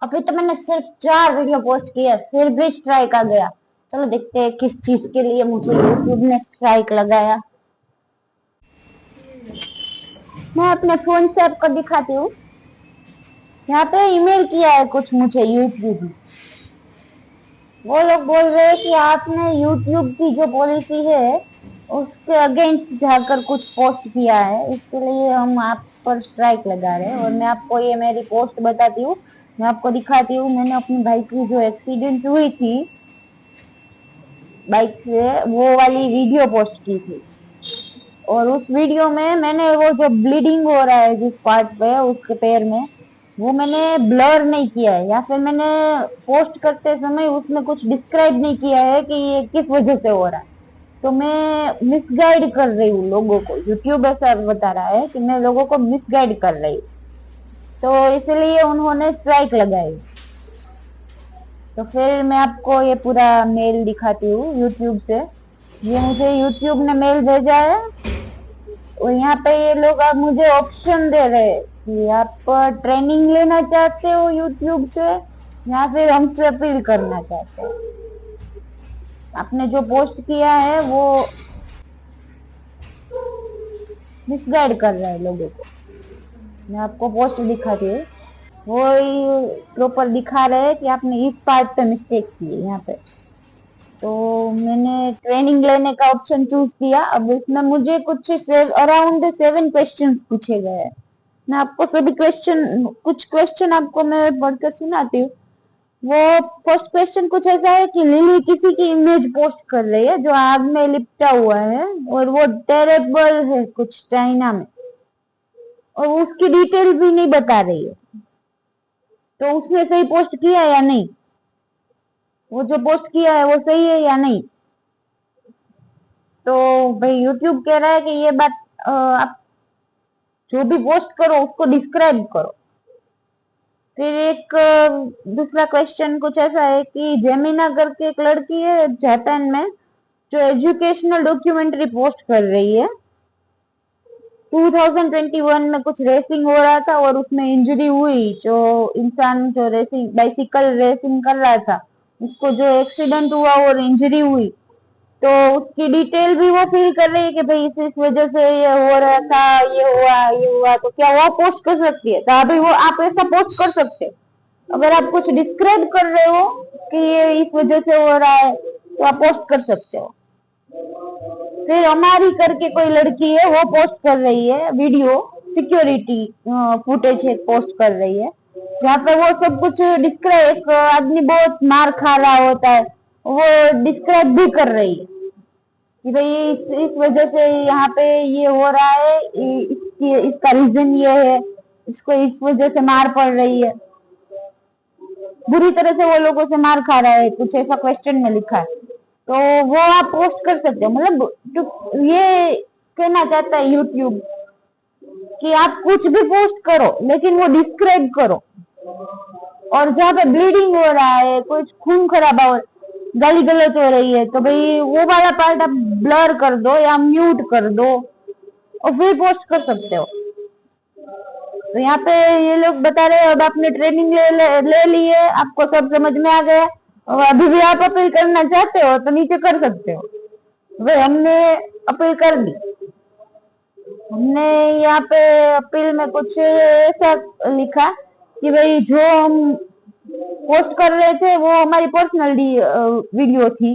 अभी तो मैंने सिर्फ 4 वीडियो पोस्ट किए फिर भी स्ट्राइक आ गया। चलो देखते हैं किस चीज के लिए मुझे यूट्यूब ने स्ट्राइक लगाया। मैं अपने फोन से आपको दिखाती हूँ। यहाँ पे ईमेल किया है कुछ मुझे यूट्यूब ने। वो लोग बोल रहे हैं कि आपने यूट्यूब की जो पॉलिसी है उसके अगेंस्ट जाकर कुछ पोस्ट किया है, इसके लिए हम आप पर स्ट्राइक लगा रहे हैं। और मैं आपको ये मेरी पोस्ट बताती हूँ, मैं आपको दिखाती हूँ। मैंने अपनी बाइक की जो एक्सीडेंट हुई थी बाइक से, वो वाली वीडियो पोस्ट की थी। और उस वीडियो में मैंने वो जो ब्लीडिंग हो रहा है जिस पार्ट पे उसके पैर में, वो मैंने ब्लर नहीं किया है, या फिर मैंने पोस्ट करते समय उसमें कुछ डिस्क्राइब नहीं किया है कि ये किस वजह से हो रहा है। तो मैं मिसगाइड कर रही हूँ लोगों को। यूट्यूब ऐसा बता रहा है कि मैं लोगों को मिसगाइड कर रही हूँ, तो इसलिए उन्होंने स्ट्राइक लगाई। तो फिर मैं आपको ये पूरा मेल दिखाती हूँ यूट्यूब से। ये मुझे यूट्यूब ने मेल भेजा है, और यहाँ पे ये लोग अब मुझे ऑप्शन दे रहे हैं कि आप ट्रेनिंग लेना चाहते हो यूट्यूब से या फिर हमसे अपील करना चाहते हो। आपने जो पोस्ट किया है वो मिसगाइड कर रहा है लोगों को। मैं आपको पोस्ट दिखाती हूँ, वो प्रॉपर दिखा रहे हैं कि आपने इस पार्ट पे मिस्टेक की है यहाँ पे। तो मैंने ट्रेनिंग लेने का ऑप्शन चूज किया। अब इसमें मुझे कुछ अराउंड 7 क्वेश्चंस पूछे गए हैं। मैं आपको सभी क्वेश्चन, कुछ क्वेश्चन आपको मैं पढ़ के सुनाती हूँ। वो फर्स्ट क्वेश्चन कुछ ऐसा है कि लिली किसी की इमेज पोस्ट कर रही है जो आग में लिपटा हुआ है, और वो टेरेबल है कुछ चाइना में, और उसकी डिटेल भी नहीं बता रही है। तो उसने सही पोस्ट किया या नहीं, वो जो पोस्ट किया है वो सही है या नहीं। तो भाई यूट्यूब कह रहा है कि ये बात आप जो भी पोस्ट करो उसको डिस्क्राइब करो। फिर एक दूसरा क्वेश्चन कुछ ऐसा है कि जेमिना करके एक लड़की है जापान में, जो एजुकेशनल डॉक्यूमेंट्री पोस्ट कर रही है। 2021 में कुछ रेसिंग हो रहा था और उसमें इंजरी हुई। जो इंसान जो रेसिंग बाइसिकल रेसिंग कर रहा था उसको जो एक्सीडेंट हुआ और इंजरी हुई, तो उसकी डिटेल भी वो फिल कर रही है कि भाई इस वजह से ये हो रहा था, ये हुआ। तो क्या वो पोस्ट कर सकती है? तो अभी वो आप ऐसा पोस्ट कर सकते हो। अगर आप कुछ डिस्क्राइब कर रहे हो कि ये इस वजह से हो रहा है तो आप पोस्ट कर सकते हो। फिर हमारी करके कोई लड़की है वो पोस्ट कर रही है वीडियो, सिक्योरिटी फुटेज है पोस्ट कर रही है, जहाँ पे वो सब कुछ डिस्क्राइब, एक आदमी बहुत मार खा रहा होता है वो डिस्क्राइब भी कर रही है कि भाई इस वजह से यहाँ पे ये हो रहा है, इसका रीजन ये है, इसको इस वजह से मार पड़ रही है, बुरी तरह से वो लोगों से मार खा रहा है, कुछ ऐसा क्वेश्चन में लिखा है। तो वो आप पोस्ट कर सकते हो। मतलब ये कहना चाहता है यूट्यूब कि आप कुछ भी पोस्ट करो लेकिन वो डिस्क्राइब करो। और जहाँ पे ब्लीडिंग हो रहा है, कुछ खून खराबा हो, गाली गलौज हो रही है, तो भाई वो वाला पार्ट आप ब्लर कर दो या म्यूट कर दो और फिर पोस्ट कर सकते हो। तो यहाँ पे ये लोग बता रहे हैं अब आपने ट्रेनिंग ले ली है, आपको सब समझ में आ गया, और अभी भी आप अपील करना चाहते हो तो नीचे कर सकते हो। भाई हमने अपील कर दी। हमने यहाँ पे अपील में कुछ ऐसा लिखा कि भाई जो हम पोस्ट कर रहे थे वो हमारी पर्सनल वीडियो थी,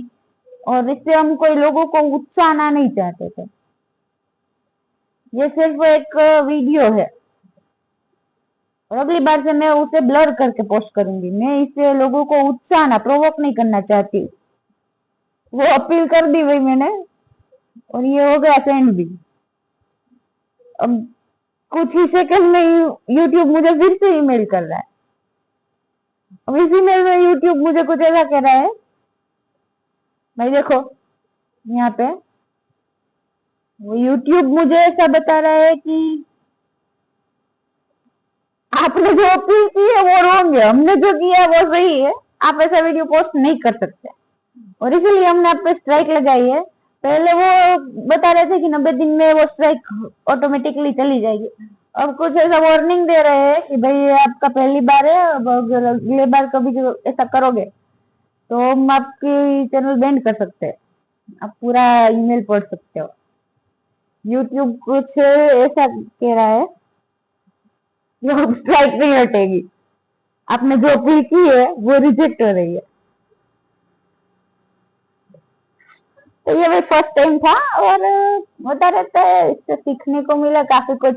और इससे हम कोई लोगों को उकसाना नहीं चाहते थे। ये सिर्फ एक वीडियो है, और अगली बार से मैं उसे ब्लर करके पोस्ट करूंगी। मैं इससे लोगों को उत्साह प्रोवोक नहीं करना चाहती। वो अपील कर दी भाई मैंने, और ये हो गया सेंड भी। अब कुछ ही सेकंड में यूट्यूब मुझे फिर से ईमेल कर रहा है। अब इस ईमेल में यूट्यूब मुझे कुछ ऐसा कह रहा है, भाई देखो यहाँ पे वो यूट्यूब मुझे ऐसा बता रहा है कि आपने जो अपील की है वो रॉन्ग है, हमने जो किया है वो सही है, आप ऐसा वीडियो पोस्ट नहीं कर सकते, और इसीलिए हमने आप पे स्ट्राइक लगाई है। पहले वो बता रहे थे कि 90 दिन में वो स्ट्राइक ऑटोमेटिकली चली जाएगी, अब कुछ ऐसा वार्निंग दे रहे हैं कि भाई ये आपका पहली बार है, अब अगर अगले बार कभी जो ऐसा करोगे तो हम आपकी चैनल बैंड कर सकते हैं, आप पूरा ईमेल पढ़ सकते हो। यूट्यूब कुछ ऐसा कह रहा है कि अब स्ट्राइक नहीं हटेगी, आपने जो अपील की है वो रिजेक्ट हो रही है। तो ये भाई फर्स्ट टाइम था और होता रहता है, इससे सीखने को मिला काफी कुछ।